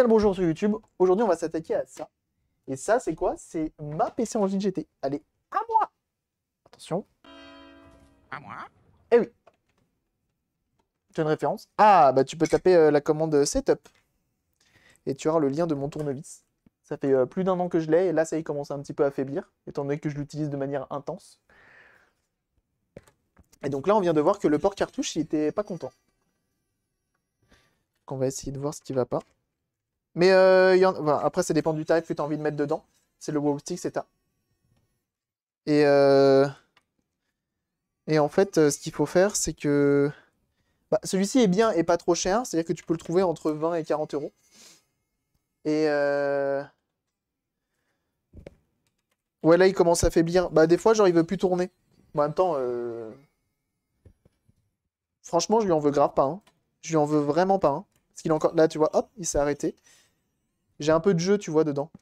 bien le bonjour sur YouTube. Aujourd'hui, on va s'attaquer à ça. Et ça, c'est quoi? C'est ma PC Engine GT. Allez, à moi! Attention. À moi? Eh oui. Tu as une référence? Ah, bah tu peux taper la commande Setup. Et tu auras le lien de mon tournevis. Ça fait plus d'un an que je l'ai, et là, ça y commence un petit peu à affaiblir, étant donné que je l'utilise de manière intense. Et donc là, on vient de voir que le port cartouche, il était pas content. Donc on va essayer de voir ce qui va pas. Mais voilà. Après, ça dépend du tarif que tu as envie de mettre dedans. C'est le Wallstick, c'est ça. Et, et en fait, ce qu'il faut faire, c'est que... Bah, celui-ci est bien et pas trop cher. C'est-à-dire que tu peux le trouver entre 20 et 40 euros. Et... Ouais, là, il commence à faiblir. Bah, des fois, genre, il veut plus tourner. Mais en même temps, franchement, je lui en veux grave pas. Hein. Je lui en veux vraiment pas. Hein. Parce qu'il est encore... Là, tu vois, hop, il s'est arrêté. J'ai un peu de jeu, tu vois, dedans.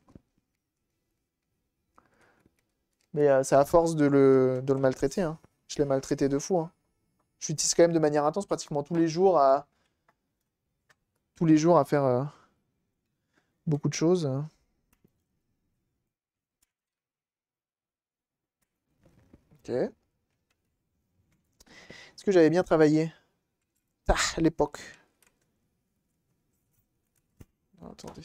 Mais c'est à force de le maltraiter. Hein. Je l'ai maltraité de fou. Hein. Je l'utilise quand même de manière intense, pratiquement tous les jours à faire beaucoup de choses. Ok. Est-ce que j'avais bien travaillé? Ah, à l'époque. Attendez.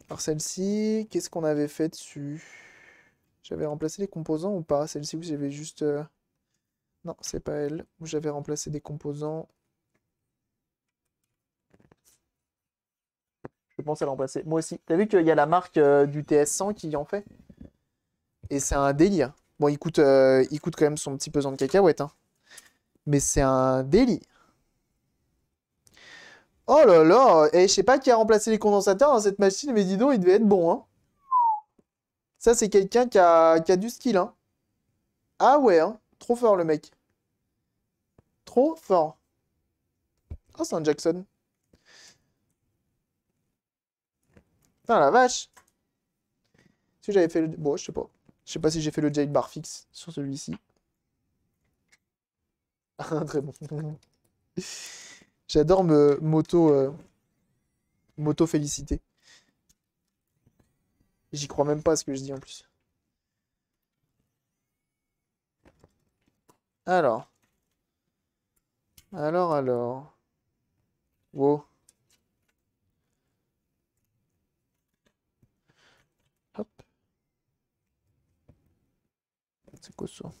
Alors celle-ci, qu'est-ce qu'on avait fait dessus? J'avais remplacé les composants ou pas? Celle-ci où j'avais juste... Non, c'est pas elle. Où j'avais remplacé des composants. Je pense à la remplacer. Moi aussi. T'as vu qu'il y a la marque du TS100 qui en fait? Et c'est un délire. Bon, il coûte quand même son petit pesant de cacahuètes. Hein. Mais c'est un délire. Oh là là! Et je sais pas qui a remplacé les condensateurs dans cette machine, mais dis donc, il devait être bon. Hein. Ça, c'est quelqu'un qui a du skill. Hein. Ah ouais, hein. Trop fort le mec. Trop fort. Oh, c'est un Jackson. Putain, la vache. Est-ce que j'avais fait le... Bon, je sais pas. Je sais pas si j'ai fait le jailbar fixe sur celui-ci. Très bon. J'adore me moto féliciter. J'y crois même pas à ce que je dis en plus. Alors. Alors. Wow. Hop. C'est quoi ça?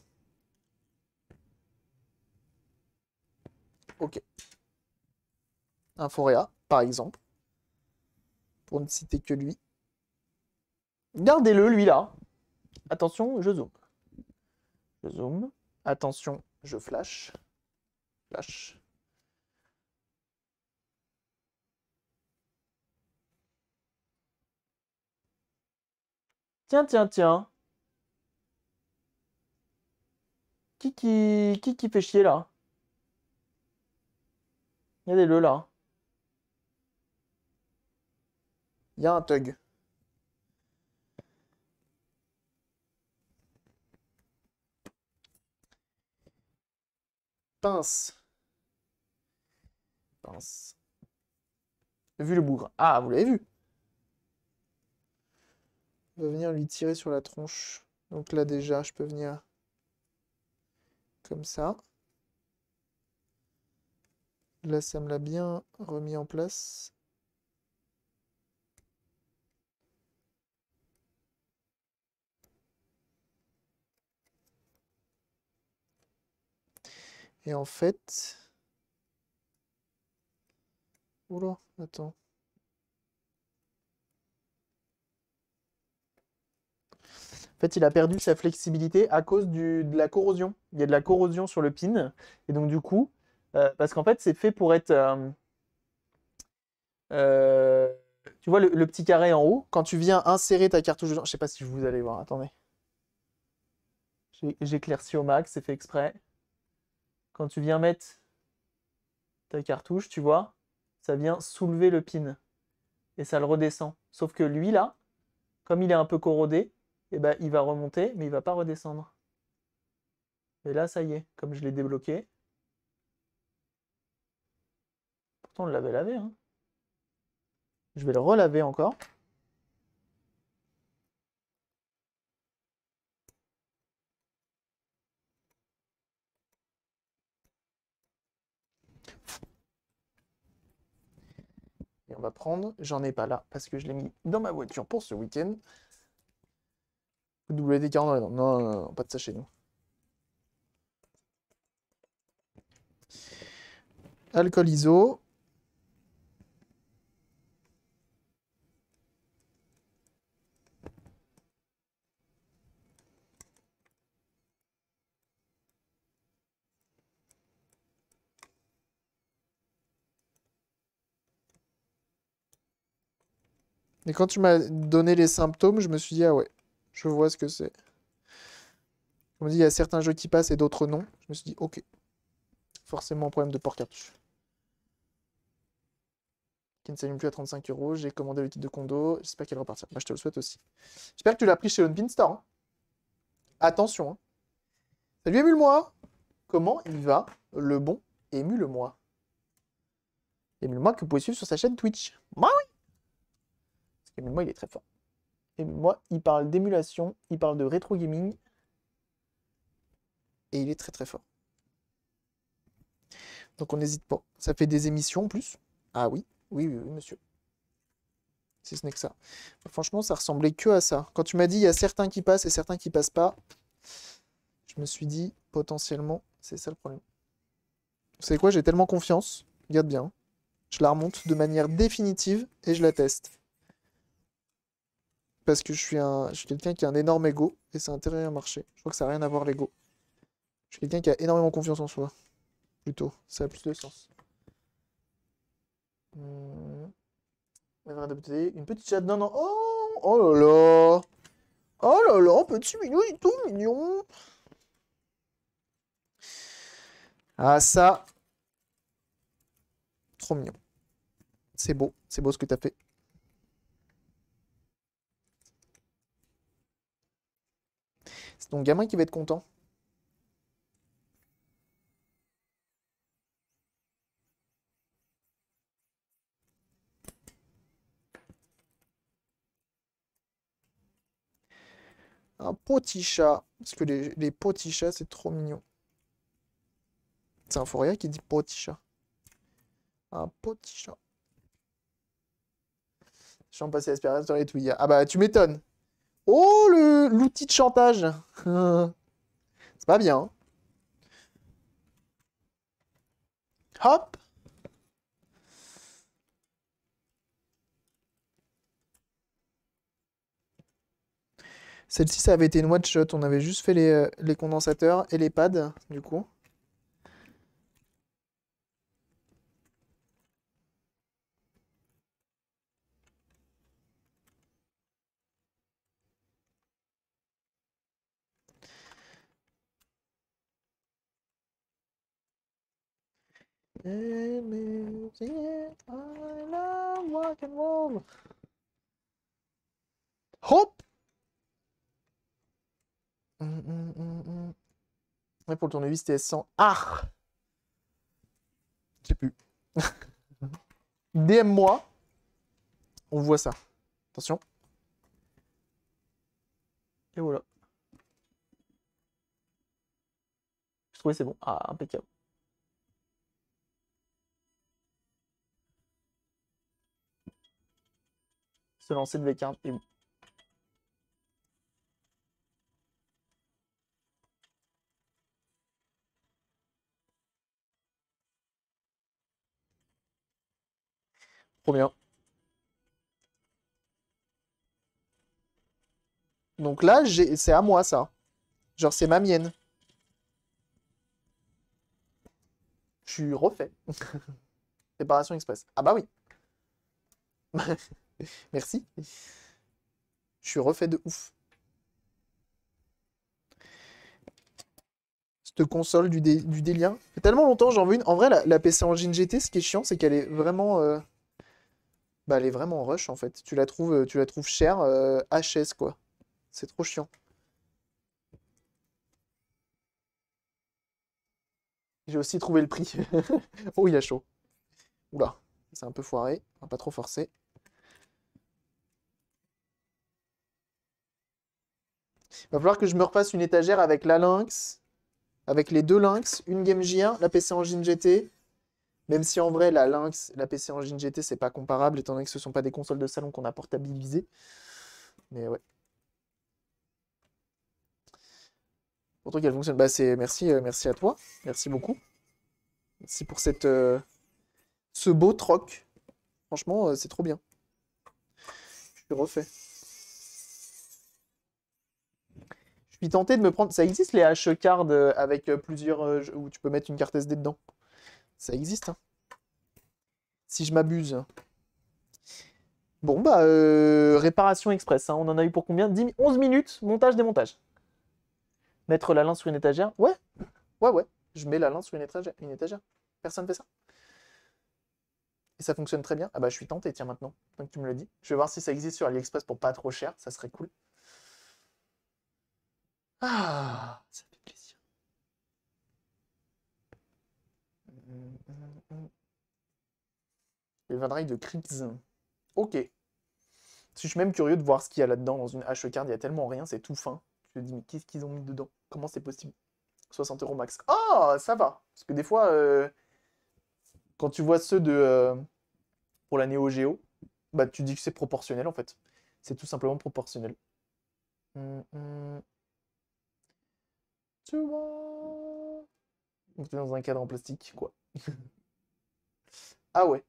Ok. Un Foréa, par exemple. Pour ne citer que lui. Gardez-le, lui là. Attention, je zoome. Je zoome. Attention, je flash. Flash. Tiens. Qui fait chier là? Regardez-le là. Il y a un thug. Pince. Pince. Vu le bougre. Ah, vous l'avez vu. On va venir lui tirer sur la tronche. Donc là déjà, je peux venir comme ça. Là, ça me l'a bien remis en place. Et en fait... Oula, attends. En fait, il a perdu sa flexibilité à cause de la corrosion. Il y a de la corrosion sur le pin. Et donc, du coup, parce qu'en fait, c'est fait pour être... tu vois le petit carré en haut? Quand tu viens insérer ta cartouche dedans... Je sais pas si vous allez voir, attendez. J'éclaircis au max, c'est fait exprès. Quand tu viens mettre ta cartouche, tu vois, ça vient soulever le pin. Et ça le redescend. Sauf que lui, là, comme il est un peu corrodé, eh ben, il va remonter, mais il va pas redescendre. Et là, ça y est, comme je l'ai débloqué, Pourtant, on l'avait lavé, hein. Je vais le relaver encore. Et on va prendre, j'en ai pas là, parce que je l'ai mis dans ma voiture pour ce week-end. WD-40, non, non, non, non, pas de ça chez nous. Alcool iso. Et quand tu m'as donné les symptômes, je me suis dit, ah ouais, je vois ce que c'est. On me dit, il y a certains jeux qui passent et d'autres non. Je me suis dit, ok, forcément un problème de port cartouche. Qui ne s'allume plus à 35 euros. J'ai commandé le titre de condo. J'espère qu'elle repartira. Bah, je te le souhaite aussi. J'espère que tu l'as pris chez Unpin Store, hein. Attention, hein. Salut Émule-moi. Comment il va, le bon Émule-moi? Émule-moi que vous pouvez suivre sur sa chaîne Twitch. Bah oui. Parce qu'Émule-moi, il est très fort. Émule-moi, il parle d'émulation, il parle de rétro gaming. Et il est très très fort. Donc on n'hésite pas. Ça fait des émissions en plus. Ah oui, oui, oui, oui, monsieur. Si ce n'est que ça. Franchement, ça ressemblait que à ça. Quand tu m'as dit il y a certains qui passent et certains qui passent pas, je me suis dit potentiellement, c'est ça le problème. Vous savez quoi, j'ai tellement confiance. Regarde bien. Je la remonte de manière définitive et je la teste. Parce que je suis quelqu'un qui a un énorme ego et ça a intérêt à marcher. Je crois que ça n'a rien à voir l'ego. Je suis quelqu'un qui a énormément confiance en soi. Plutôt, ça a plus de sens. Une petite chatte. Non, non. Oh, oh là là. Oh là là, petit mignon, il est tout mignon. Ah ça. Trop mignon. C'est beau ce que t'as fait. C'est ton gamin qui va être content. Un petit chat. Parce que les petits chats, c'est trop mignon. C'est un Foria qui dit petit chat. Un petit chat. Je suis en passé aspirateur et tout. Ah bah, tu m'étonnes. Oh, l'outil de chantage. C'est pas bien, hein. Hop. Celle-ci, ça avait été une one shot. On avait juste fait les condensateurs et les pads, du coup. Hop. Ouais, pour le tournevis, c'était 100. Ah. Je sais plus. DM-moi. On voit ça. Attention. Et voilà. Je trouvais c'est bon. Ah, impeccable. Se lancer de V40 et trop bien. Donc là, c'est à moi ça. Genre, c'est ma mienne. Je suis refait. Préparation express. Ah bah oui. Merci. Je suis refait de ouf. Cette console du délire. Ça fait tellement longtemps, j'en veux une. En vrai, la PC Engine GT, ce qui est chiant, c'est qu'elle est vraiment. Bah, elle est vraiment rush en fait. Tu la trouves chère, HS quoi. C'est trop chiant. J'ai aussi trouvé le prix. Oh, il a chaud. Oula. C'est un peu foiré. On va pas trop forcer. Il va falloir que je me repasse une étagère avec la Lynx, avec les deux Lynx, une Game J1, la PC Engine GT. Même si en vrai, la Lynx, la PC Engine GT, c'est pas comparable, étant donné que ce sont pas des consoles de salon qu'on a portabilisées. Mais ouais. Pourtant qu'elle fonctionne. Bah c'est merci, merci à toi. Merci beaucoup. Merci pour cette, ce beau troc. Franchement, c'est trop bien. Je suis refait. Je suis tenté de me prendre. Ça existe les H-Card avec plusieurs. Où tu peux mettre une carte SD dedans. Ça existe, hein. Si je m'abuse. Bon, bah, réparation express, hein. On en a eu pour combien? 11 minutes, montage, démontage. Mettre la lin sur une étagère? Ouais, ouais. Je mets la lin sur une étagère. Personne fait ça. Et ça fonctionne très bien. Ah bah, je suis tenté, tiens, maintenant. Donc tu me le dis. Je vais voir si ça existe sur AliExpress pour pas trop cher. Ça serait cool. Ah, ça fait plaisir. Les vanneries de Krix. Ok. Je suis même curieux de voir ce qu'il y a là-dedans dans une H-Card. Il y a tellement rien, c'est tout fin. Je me dis, mais qu'est-ce qu'ils ont mis dedans? Comment c'est possible? 60 € max. Ah, ça va. Parce que des fois, quand tu vois ceux de pour la Neo Geo, bah tu dis que c'est proportionnel en fait. C'est tout simplement proportionnel. Tu vois. On est dans un cadre en plastique, quoi. Ah ouais.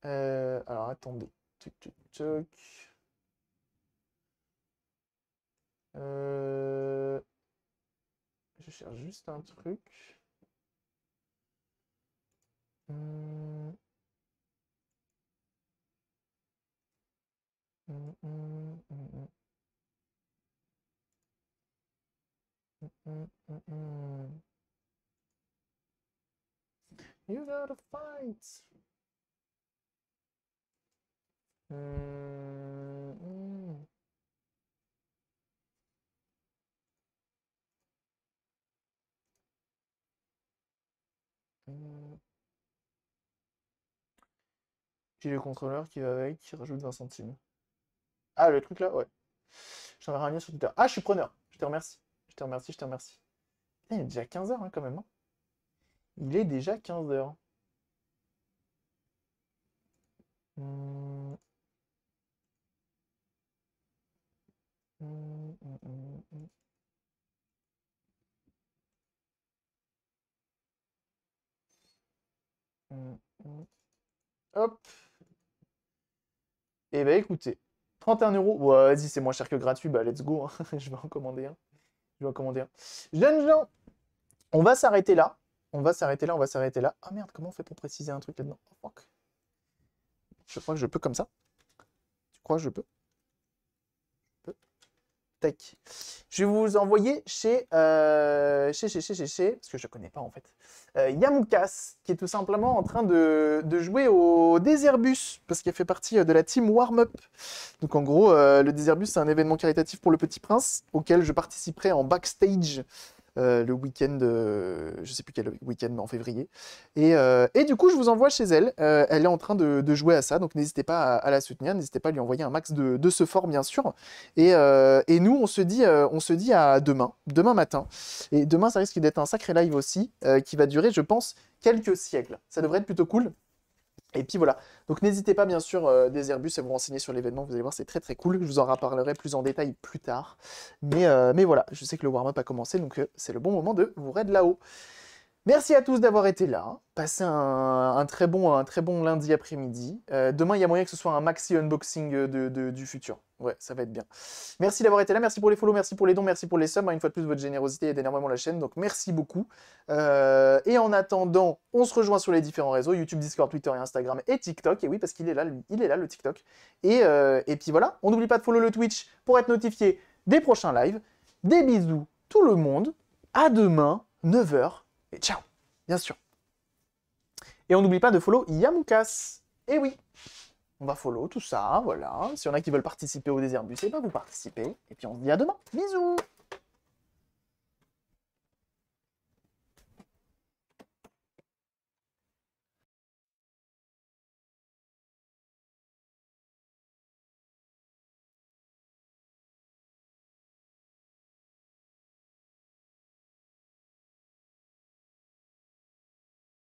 Alors attendez. Tuc, tuc, tuc. Je cherche juste un truc. You gotta fight. J'ai le contrôleur qui va avec, qui rajoute 20 centimes. Ah, le truc là, ouais. Je t'enverrai un lien sur Twitter. Ah, je suis preneur. Je te remercie. Je te remercie, je te remercie. Putain, il est déjà 15 h hein, quand même. Hein. Il est déjà 15 h. Hop. Et bah écoutez, 31 €. Ouais, vas-y, c'est moins cher que gratuit. Bah let's go. Hein. Je vais en commander un. Je vais en commander un. Jeunes gens, on va s'arrêter là. On va s'arrêter là, on va s'arrêter là. Ah merde, comment on fait pour préciser un truc là-dedans? Oh, fuck. Je crois que je peux comme ça. Tu crois que je peux? Tac. Je vais vous envoyer chez, parce que je ne connais pas en fait, Yamoukas, qui est tout simplement en train de jouer au Déserbus, parce qu'il fait partie de la team Warm-Up. Donc en gros, le Déserbus, c'est un événement caritatif pour le Petit Prince, auquel je participerai en backstage le week-end, je sais plus quel week-end, mais en février. Et du coup, je vous envoie chez elle. Elle est en train de jouer à ça, donc n'hésitez pas à la soutenir, n'hésitez pas à lui envoyer un max de ce fort, bien sûr. Et nous, on se dit à demain matin. Et demain, ça risque d'être un sacré live aussi, qui va durer, je pense, quelques siècles. Ça devrait être plutôt cool. Et puis voilà, donc n'hésitez pas bien sûr des Airbus à vous renseigner sur l'événement, vous allez voir c'est très très cool, je vous en reparlerai plus en détail plus tard. Mais voilà, je sais que le warm-up a commencé, donc c'est le bon moment de vous raid là-haut. Merci à tous d'avoir été là, passez un très bon lundi après-midi. Demain il y a moyen que ce soit un maxi unboxing du futur, ouais ça va être bien. Merci d'avoir été là, merci pour les follow, merci pour les dons, merci pour les subs, une fois de plus votre générosité aide énormément la chaîne, donc merci beaucoup. Et en attendant, on se rejoint sur les différents réseaux, YouTube, Discord, Twitter et Instagram et TikTok, et oui parce qu'il est là, lui, il est là le TikTok. Et puis voilà, on n'oublie pas de follow le Twitch pour être notifié des prochains lives. Des bisous tout le monde, à demain, 9 h. Et ciao, bien sûr. Et on n'oublie pas de follow Yamoukas. Et oui, on va follow tout ça, voilà. S'il y en a qui veulent participer au Déserbus, et ben vous participez. Et puis on se dit à demain. Bisous.